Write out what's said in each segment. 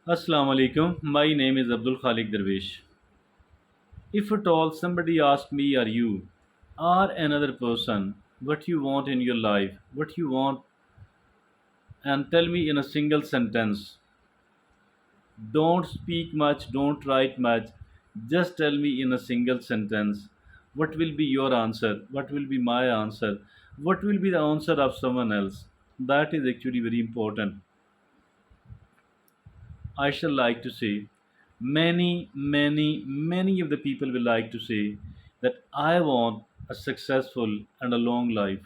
Assalamu alaikum. My name is Abdul Khalik Darwish. If at all somebody asks me, are you or another person, what you want in your life, what you want, and tell me in a single sentence, don't speak much, don't write much, just tell me in a single sentence, what will be your answer, what will be my answer, what will be the answer of someone else. That is actually very important. I shall like to say, many of the people will like to say that I want a successful and a long life.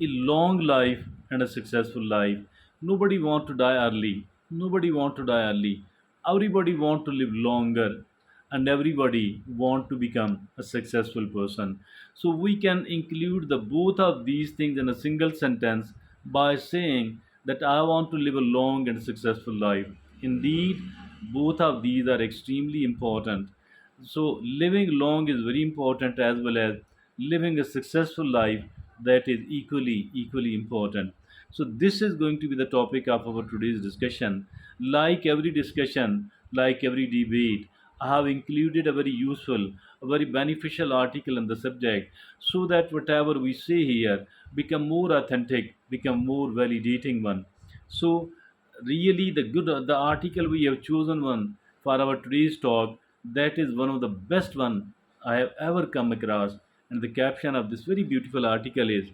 A long life and a successful life. Nobody want to die early. Nobody want to die early. Everybody want to live longer and everybody want to become a successful person. So we can include the both of these things in a single sentence by saying that I want to live a long and successful life. Indeed, both of these are extremely important. So living long is very important as well as living a successful life, that is equally important. So this is going to be the topic of our today's discussion. Like every discussion, like every debate, I have included a very useful, a very beneficial article on the subject so that whatever we say here become more authentic, become more validating one. So really the article we have chosen one for our today's talk, that is one of the best one I have ever come across, and the caption of this very beautiful article is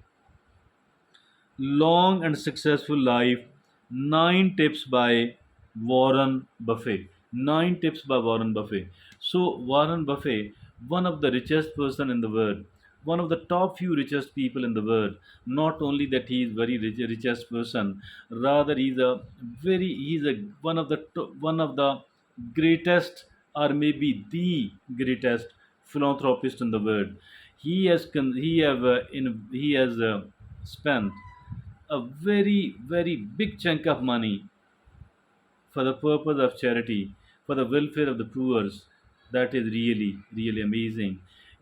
Long and Successful Life, 9 Tips by Warren Buffett. 9 tips by Warren Buffett. So Warren Buffett, one of the richest person in the world, one of the top few richest people in the world. Not only that he is very richest person, rather he's a one of the greatest, or maybe the greatest philanthropist in the world. He has spent a very big chunk of money for the purpose of charity, for the welfare of the poor. That is really amazing.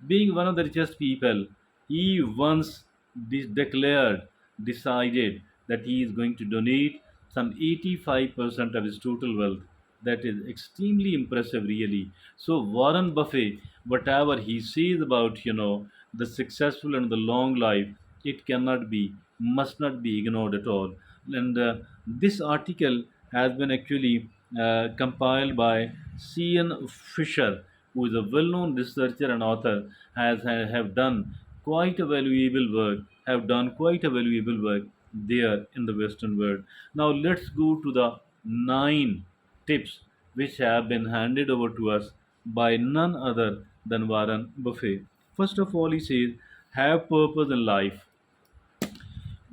Being one of the richest people, he once declared, decided that he is going to donate some 85% of his total wealth. That is extremely impressive, really. So Warren Buffett, whatever he says about the successful and the long life, it cannot be, must not be ignored at all. And this article has been actually compiled by Cian Fisher, who is a well-known researcher and author, have done quite a valuable work, have done quite a valuable work there in the Western world. Now let's go to the 9 tips which have been handed over to us by none other than Warren Buffett. First of all, he says, have purpose in life.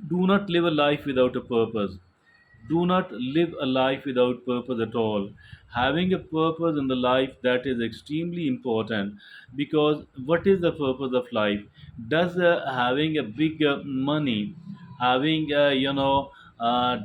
Do not live a life without a purpose. Do not live a life without purpose at all. Having a purpose in the life, that is extremely important, because what is the purpose of life? Does having a big money, having a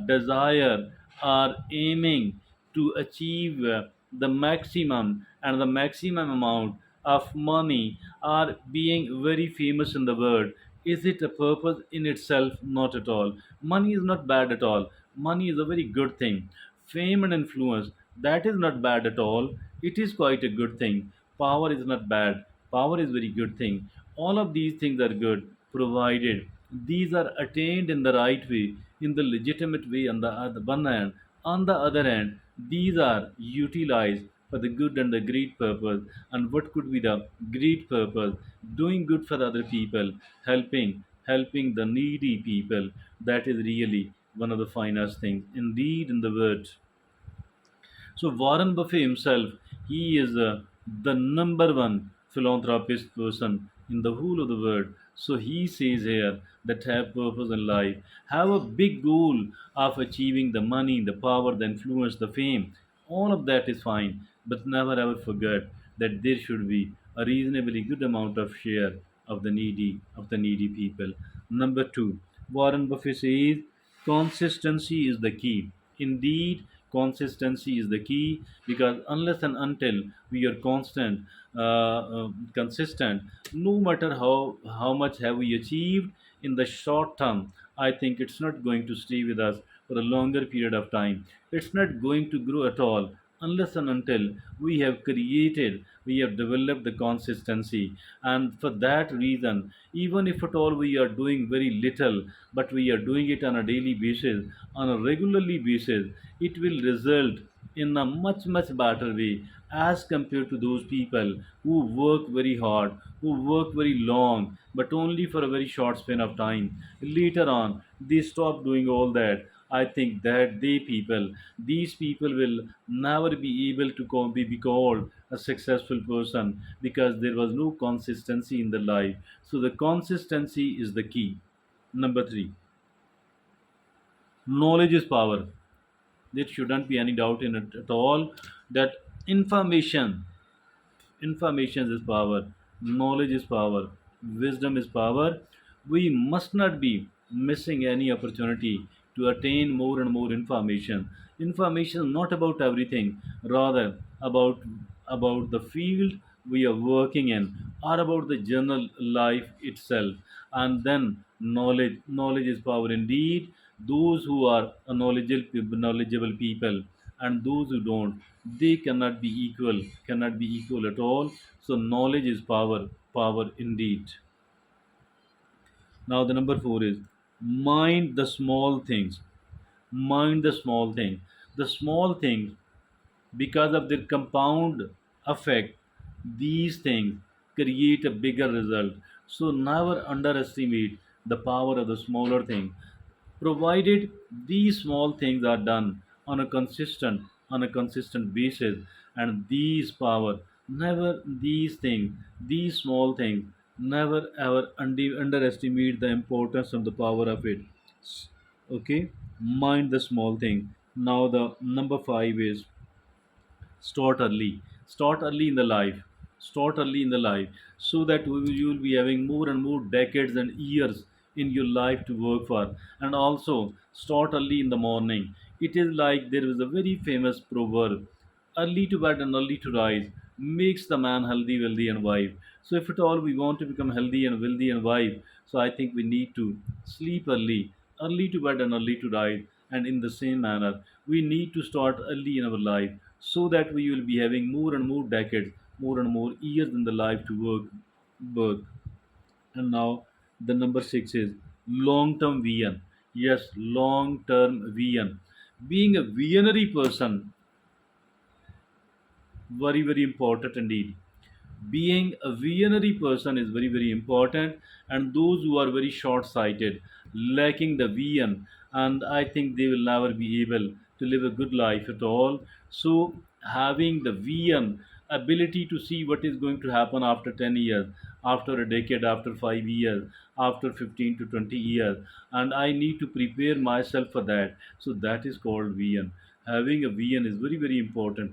desire, or aiming to achieve the maximum and the maximum amount of money, or being very famous in the world, is it a purpose in itself? Not at all. Money is not bad at all. Money is a very good thing. Fame and influence, that is not bad at all. It is quite a good thing. Power is not bad. Power is very good thing. All of these things are good, provided these are attained in the right way, in the legitimate way on the one hand. On the other hand, these are utilized for the good and the great purpose. And what could be the great purpose? Doing good for other people, helping the needy people. That is really one of the finest things indeed in the world. So Warren Buffett himself, he is the number one philanthropist person in the whole of the world. So he says here that have purpose in life, have a big goal of achieving the money, the power, the influence, the fame. All of that is fine, but never ever forget that there should be a reasonably good amount of share of the needy people. Number two, Warren Buffett says consistency is the key. Indeed, consistency is the key, because unless and until we are consistent, no matter how much have we achieved in the short term, I think it's not going to stay with us for a longer period of time. It's not going to grow at all unless and until we have developed the consistency. And for that reason, even if at all we are doing very little, but we are doing it on a daily basis, on a regularly basis, it will result in a much much better way as compared to those people who work very hard, who work very long, but only for a very short span of time. Later on they stop doing all that. I think that these people will never be able to be called a successful person because there was no consistency in the life. So the consistency is the key. Number three, knowledge is power. There shouldn't be any doubt in it at all that information information is power, knowledge is power, wisdom is power. We must not be missing any opportunity to attain more and more information. Information is not about everything, rather about the field we are working in, or about the general life itself. And then knowledge is power indeed. Those who are a knowledgeable people and those who don't, they cannot be equal at all. So knowledge is power indeed. Now the number 4 is mind the small things. Mind the small thing. The small things, because of their compound effect, these things create a bigger result. So never underestimate the power of the smaller thing, provided these small things are done on a consistent basis. And these power, never these small things, never ever underestimate the importance of the power of it. Okay, mind the small thing. Now the number 5 is start early. Start early in the life. Start early in the life, so that you will be having more and more decades and years in your life to work for. And also start early in the morning. It is like there is a very famous proverb: early to bed and early to rise makes the man healthy, wealthy, and wise. So, if at all we want to become healthy and wealthy and wise, so I think we need to sleep early, early to bed and early to rise. And in the same manner, we need to start early in our life, so that we will be having more and more decades, more and more years in the life to work. And now the number 6 is long term vision. Yes, long term vision. Being a visionary person, very important indeed. Being a visionary person is very important. And those who are very short sighted, lacking the vision, and I think they will never be able to live a good life at all. So having the vision, ability to see what is going to happen after 10 years, after a decade, after 5 years, after 15 to 20 years, and I need to prepare myself for that. So that is called vision. Having a vision is very important.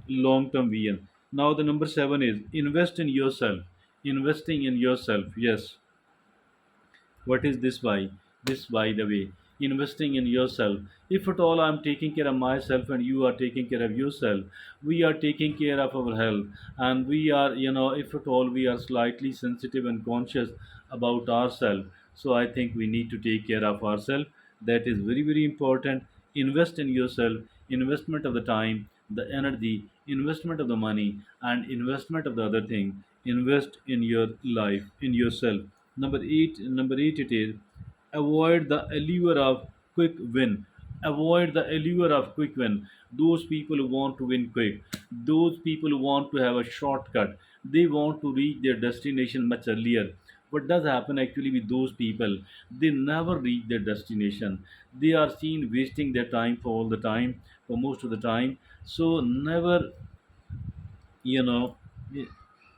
Long term vision. Now the number 7 is invest in yourself. Investing in yourself. Yes, what is this by? This, by the way, investing in yourself. If at all I'm taking care of myself and you are taking care of yourself, we are taking care of our health. And we are, if at all we are slightly sensitive and conscious about ourselves, so I think we need to take care of ourselves. That is very important. Invest in yourself. Investment of the time, the energy, investment of the money, and investment of the other thing. Invest in your life, in yourself. Number eight it is avoid the allure of quick win. Avoid the allure of quick win. Those people who want to win quick, those people who want to have a shortcut, they want to reach their destination much earlier. What does happen actually with those people? They never reach their destination. They are seen wasting their time for all the time, for most of the time. So never, you know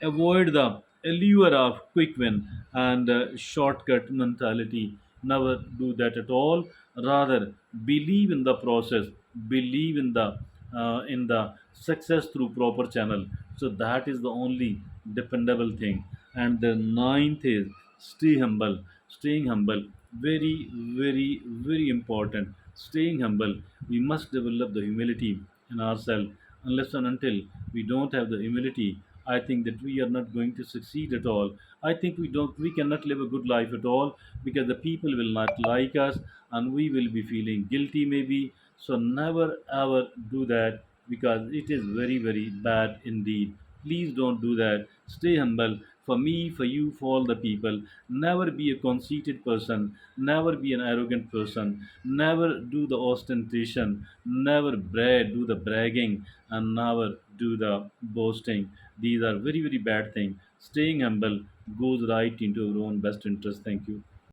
avoid the allure of quick win and shortcut mentality. Never do that at all. Rather, believe in the process, believe in the success through proper channel. So that is the only dependable thing. And the ninth is stay humble. Staying humble, very very important. Staying humble, we must develop the humility in ourselves. Unless and until we don't have the humility, I think that we are not going to succeed at all. I think we cannot live a good life at all, because the people will not like us. and we will be feeling guilty maybe. So never ever do that, because it is very, very bad indeed. Please don't do that. Stay humble. For me, for you, for all the people. Never be a conceited person. Never be an arrogant person. Never do the ostentation. Never do the bragging, and never do the boasting. These are very, very bad things. Staying humble goes right into our own best interest. Thank you.